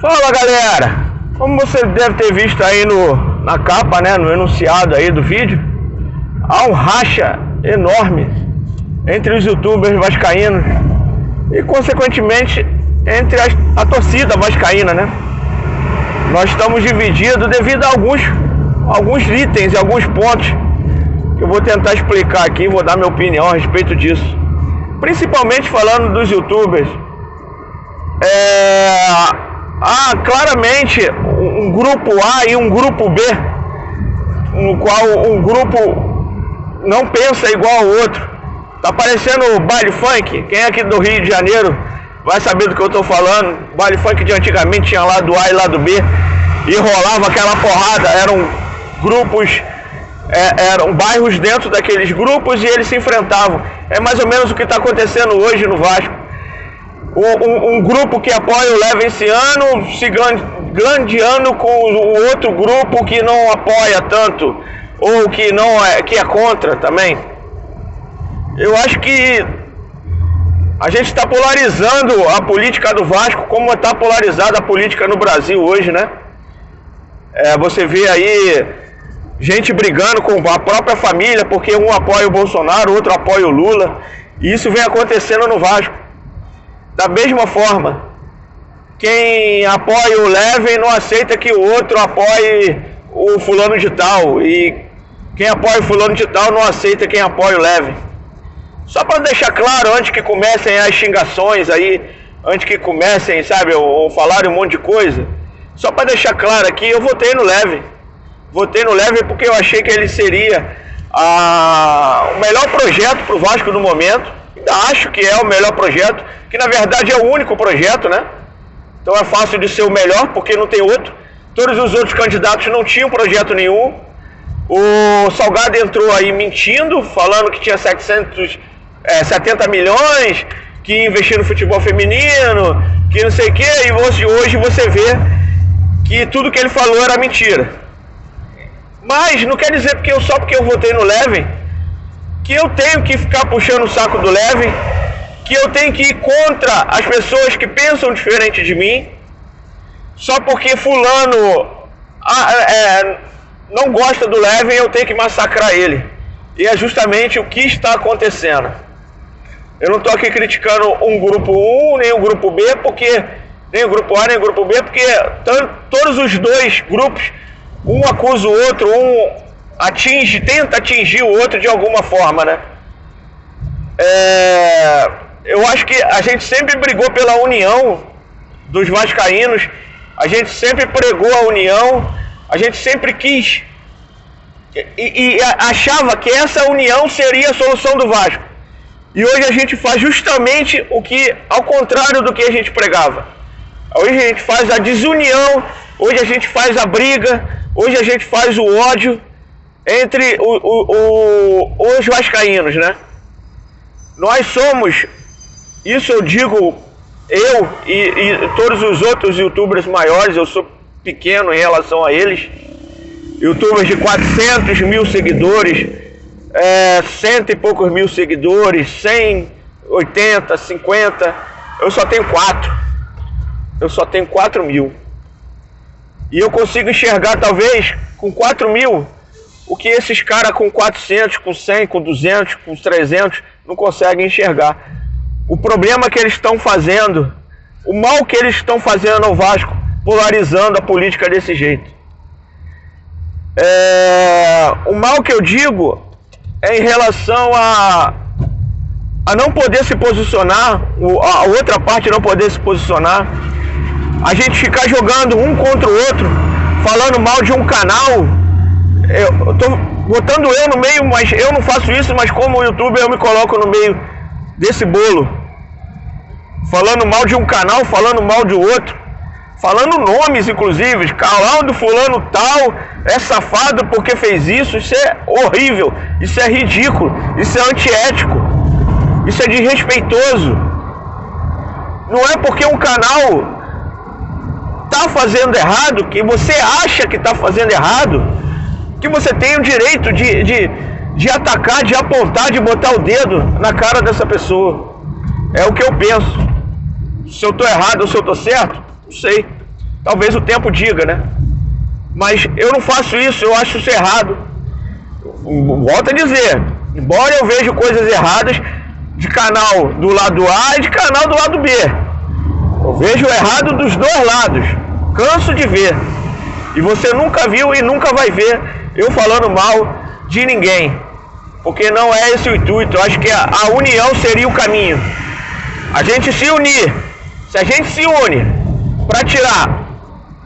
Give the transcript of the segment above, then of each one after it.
Fala, galera! Como você deve ter visto aí na capa, né, no enunciado aí do vídeo, há um racha enorme entre os youtubers vascaínos e, consequentemente, entre a torcida vascaína, né? Nós estamos divididos devido a alguns itens e alguns pontos que eu vou tentar explicar aqui, vou dar minha opinião a respeito disso. Principalmente falando dos youtubers. Há claramente um grupo A e um grupo B, no qual um grupo não pensa igual ao outro. Tá parecendo baile funk. Quem é aqui do Rio de Janeiro vai saber do que eu tô falando. Baile funk de antigamente tinha lado A e lado B, e rolava aquela porrada. Eram grupos, eram bairros dentro daqueles grupos e eles se enfrentavam. É mais ou menos o que está acontecendo hoje no Vasco. Um grupo que apoia o Leva esse ano se grandeando com o outro grupo que não apoia tanto, ou que é contra também. Eu acho que a gente está polarizando a política do Vasco como está polarizada a política no Brasil hoje, né? Você vê aí gente brigando com a própria família porque um apoia o Bolsonaro, o outro apoia o Lula, e isso vem acontecendo no Vasco. Da mesma forma, quem apoia o Levin não aceita que o outro apoie o fulano de tal, e quem apoia o fulano de tal não aceita quem apoia o Levin. Só para deixar claro, antes que comecem as xingações aí, antes que comecem, sabe, ou falarem um monte de coisa, só para deixar claro aqui, eu votei no Levin. Votei no Levin porque eu achei que ele seria o melhor projeto para o Vasco no momento. Ainda acho que é o melhor projeto, que na verdade é o único projeto, né? Então é fácil de ser o melhor, porque não tem outro. Todos os outros candidatos não tinham projeto nenhum. O Salgado entrou aí mentindo, falando que tinha 70 milhões, que ia investir no futebol feminino, que não sei o quê, e hoje você vê que tudo que ele falou era mentira. Mas não quer dizer porque eu votei no Levin que eu tenho que ficar puxando o saco do Levin, que eu tenho que ir contra as pessoas que pensam diferente de mim, só porque fulano não gosta do Levin, eu tenho que massacrar ele. E é justamente o que está acontecendo. Eu não estou aqui criticando um grupo 1, nem o grupo B, porque nem o grupo A, nem o grupo B, porque todos os dois grupos, um acusa o outro, tenta atingir o outro de alguma forma, né? Eu acho que a gente sempre brigou pela união dos vascaínos, a gente sempre pregou a união, a gente sempre quis e achava que essa união seria a solução do Vasco. E hoje a gente faz justamente o que, ao contrário do que a gente pregava. Hoje a gente faz a desunião, hoje a gente faz a briga, hoje a gente faz o ódio entre os vascaínos, né? Nós somos, isso eu digo, eu e todos os outros youtubers maiores, eu sou pequeno em relação a eles, youtubers de 400 mil seguidores, 100 e poucos mil seguidores, 100, 80, 50, eu só tenho 4 mil. E eu consigo enxergar, talvez, com 4 mil, o que esses caras com 400, com 100, com 200, com 300 não conseguem enxergar. O problema que eles estão fazendo, o mal que eles estão fazendo ao Vasco, polarizando a política desse jeito. O mal que eu digo é em relação a não poder se posicionar, a outra parte não poder se posicionar, a gente ficar jogando um contra o outro, falando mal de um canal. Eu tô botando eu no meio, mas eu não faço isso, mas como youtuber eu me coloco no meio desse bolo, falando mal de um canal, falando mal de outro, falando nomes inclusive, calando fulano tal, é safado porque fez isso. Isso é horrível, isso é ridículo, isso é antiético, isso é desrespeitoso. Não é porque um canal tá fazendo errado, que você acha que tá fazendo errado, que você tem o direito de atacar, de apontar, de botar o dedo na cara dessa pessoa. É o que eu penso. Se eu tô errado ou se eu tô certo, não sei. Talvez o tempo diga, né? Mas eu não faço isso, eu acho isso errado. Volto a dizer, embora eu veja coisas erradas de canal do lado A e de canal do lado B. Eu vejo errado dos dois lados. Canso de ver. E você nunca viu e nunca vai ver eu falando mal de ninguém. Porque não é esse o intuito. Eu acho que a união seria o caminho. A gente se unir. Se a gente se une para tirar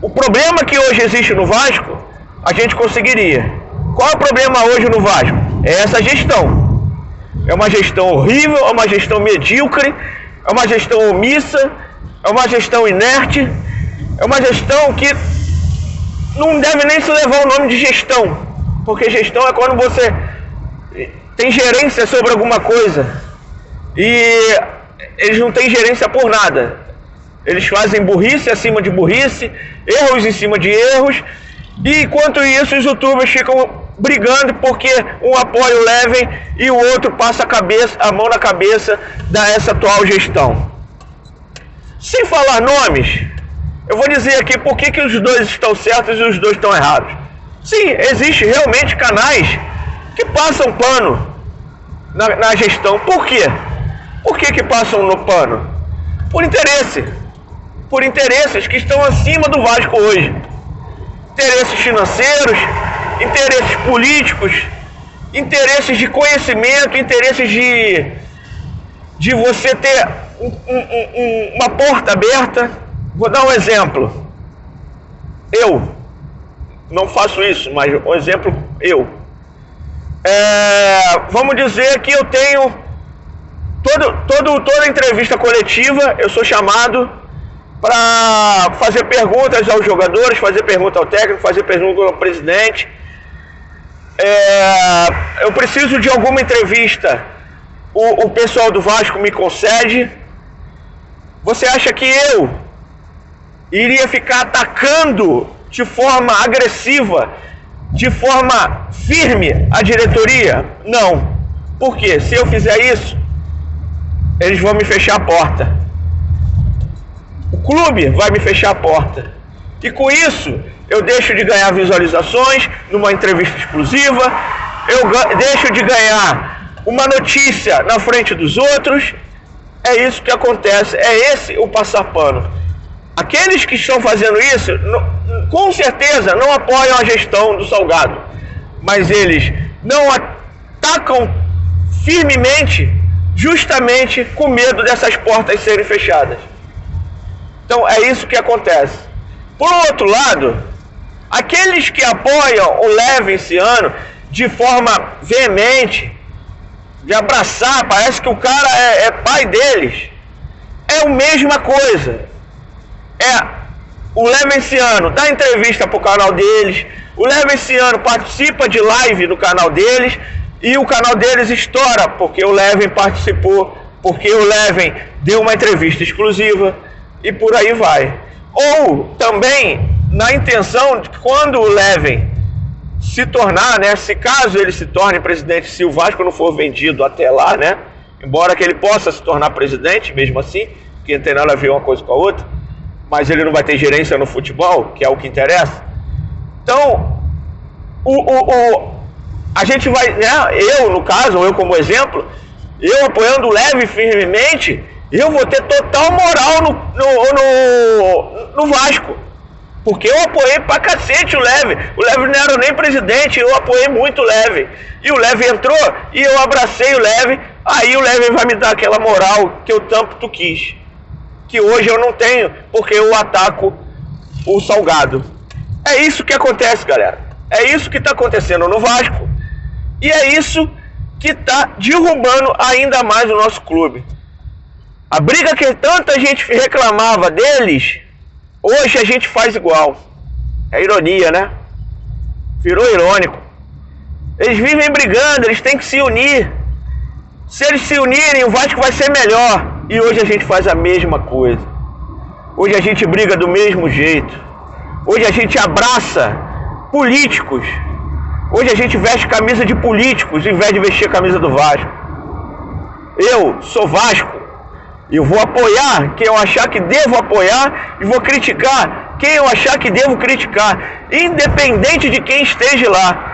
o problema que hoje existe no Vasco, a gente conseguiria. Qual é o problema hoje no Vasco? É essa gestão. É uma gestão horrível, é uma gestão medíocre, é uma gestão omissa, é uma gestão inerte, é uma gestão que não deve nem se levar o nome de gestão, porque gestão é quando você tem gerência sobre alguma coisa e eles não têm gerência por nada. Eles fazem burrice acima de burrice, erros em cima de erros, e enquanto isso os youtubers ficam brigando porque um apoia o Levin e o outro passa a mão na cabeça dessa atual gestão. Sem falar nomes, eu vou dizer aqui por que os dois estão certos e os dois estão errados. Sim, existe realmente canais que passam pano na gestão. Por quê? Por que passam no pano? Por interesse. Por interesses que estão acima do Vasco hoje. Interesses financeiros, interesses políticos, interesses de conhecimento, interesses de você ter uma porta aberta. Vou dar um exemplo. Eu não faço isso, mas um exemplo eu. Vamos dizer que eu tenho toda entrevista coletiva, eu sou chamado para fazer perguntas aos jogadores, fazer pergunta ao técnico, fazer pergunta ao presidente. Eu preciso de alguma entrevista, o pessoal do Vasco me concede. Você acha que eu iria ficar atacando de forma agressiva, de forma firme a diretoria? Não. Por quê? Se eu fizer isso, eles vão me fechar a porta. O clube vai me fechar a porta. E com isso, eu deixo de ganhar visualizações numa entrevista exclusiva, eu deixo de ganhar uma notícia na frente dos outros. É isso que acontece, é esse o passar pano. Aqueles que estão fazendo isso, com certeza não apoiam a gestão do Salgado, mas eles não atacam firmemente, justamente com medo dessas portas serem fechadas. Então é isso que acontece. Por outro lado, aqueles que apoiam o Levin esse ano de forma veemente, de abraçar, parece que o cara é pai deles, é a mesma coisa. O Levin esse ano dá entrevista pro canal deles, o Levin esse ano participa de live no canal deles, e o canal deles estoura porque o Levin participou, porque o Levin deu uma entrevista exclusiva, e por aí vai. Ou também na intenção de que quando o Levin se tornar, né, se caso ele se torne presidente, se o Vasco não for vendido até lá, né, embora que ele possa se tornar presidente mesmo assim, que não tem nada a ver uma coisa com a outra, mas ele não vai ter gerência no futebol, que é o que interessa. Então, a gente vai, né, eu no caso, eu como exemplo, eu apoiando o Levin firmemente, eu vou ter total moral no Vasco. Porque eu apoiei pra cacete o Levin. O Levin não era nem presidente, eu apoiei muito o Levin. E o Levin entrou e eu abracei o Levin. Aí o Levin vai me dar aquela moral que eu tanto quis. Que hoje eu não tenho, porque eu ataco o Salgado. É isso que acontece, galera. É isso que tá acontecendo no Vasco. E é isso que tá derrubando ainda mais o nosso clube. A briga que tanta gente reclamava deles, hoje a gente faz igual. É ironia, né? Virou irônico. Eles vivem brigando, eles têm que se unir. Se eles se unirem, o Vasco vai ser melhor. E hoje a gente faz a mesma coisa. Hoje a gente briga do mesmo jeito. Hoje a gente abraça políticos. Hoje a gente veste camisa de políticos em vez de vestir a camisa do Vasco. Eu sou Vasco. Eu vou apoiar quem eu achar que devo apoiar e vou criticar quem eu achar que devo criticar, independente de quem esteja lá.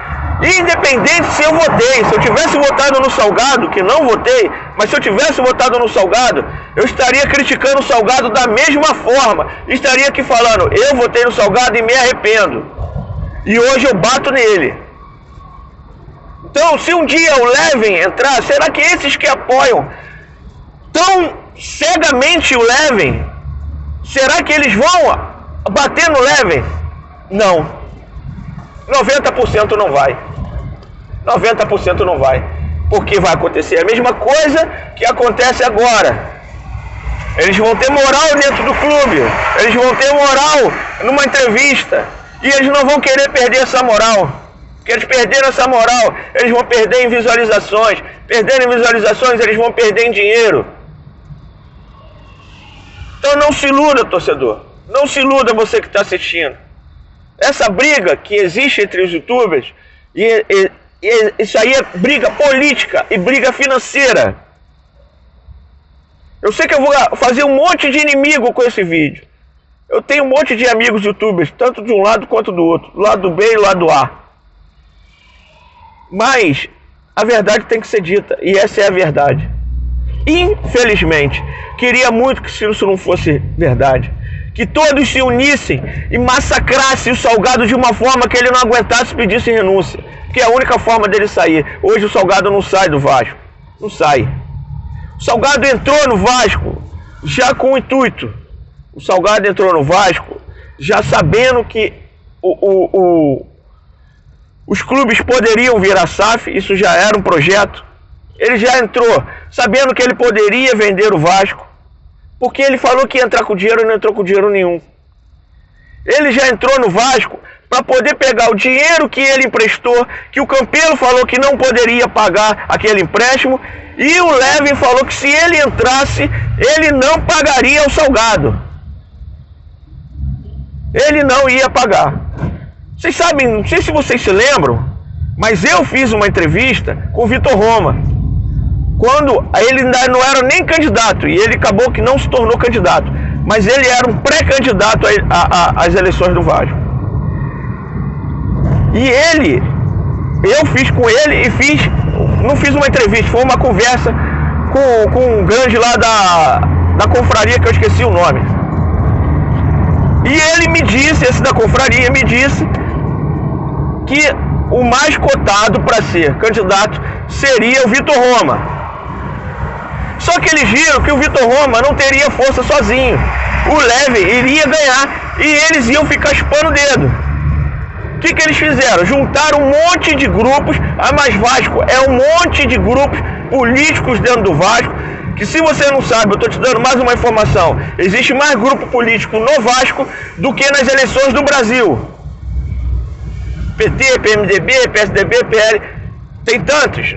Independente se eu votei, se eu tivesse votado no Salgado, que não votei, mas se eu tivesse votado no Salgado, eu estaria criticando o Salgado da mesma forma. Estaria aqui falando, eu votei no Salgado e me arrependo. E hoje eu bato nele. Então, se um dia o Levin entrar, será que esses que apoiam tão cegamente o Levin, será que eles vão bater no Levin? Não. 90% não vai. 90% não vai. Porque vai acontecer a mesma coisa que acontece agora. Eles vão ter moral dentro do clube. Eles vão ter moral numa entrevista. E eles não vão querer perder essa moral. Porque eles perderam essa moral, eles vão perder em visualizações. Perdendo em visualizações, eles vão perder em dinheiro. Então não se iluda, torcedor. Não se iluda, você que está assistindo. Essa briga que existe entre os youtubers, isso aí é briga política e briga financeira. Eu sei que eu vou fazer um monte de inimigo com esse vídeo. Eu tenho um monte de amigos youtubers, tanto de um lado quanto do outro. Do lado B e do lado A. Mas a verdade tem que ser dita. E essa é a verdade. Infelizmente, queria muito que isso não fosse verdade. Que todos se unissem e massacrassem o Salgado de uma forma que ele não aguentasse e pedisse renúncia. Que é a única forma dele sair. Hoje o Salgado não sai do Vasco. Não sai. O Salgado entrou no Vasco já com o intuito. O Salgado entrou no Vasco já sabendo que os clubes poderiam virar SAF. Isso já era um projeto. Ele já entrou sabendo que ele poderia vender o Vasco. Porque ele falou que ia entrar com dinheiro e não entrou com dinheiro nenhum. Ele já entrou no Vasco para poder pegar o dinheiro que ele emprestou, que o Campelo falou que não poderia pagar aquele empréstimo, e o Levin falou que se ele entrasse, ele não pagaria o Salgado. Ele não ia pagar. Vocês sabem, não sei se vocês se lembram, mas eu fiz uma entrevista com o Vitor Roma. Quando ele ainda não era nem candidato, e ele acabou que não se tornou candidato, mas ele era um pré-candidato às eleições do Vasco. E eu fiz com ele e não fiz uma entrevista, foi uma conversa com um grande lá da confraria, que eu esqueci o nome. E ele me disse, esse da confraria me disse, que o mais cotado para ser candidato seria o Vitor Roma. Só que eles viram que o Vitor Roma não teria força sozinho. O Levin iria ganhar e eles iam ficar chupando o dedo. O que eles fizeram? Juntaram um monte de grupos. A Mais Vasco é um monte de grupos políticos dentro do Vasco. Que se você não sabe, eu estou te dando mais uma informação. Existe mais grupo político no Vasco do que nas eleições do Brasil. PT, PMDB, PSDB, PL. Tem tantos.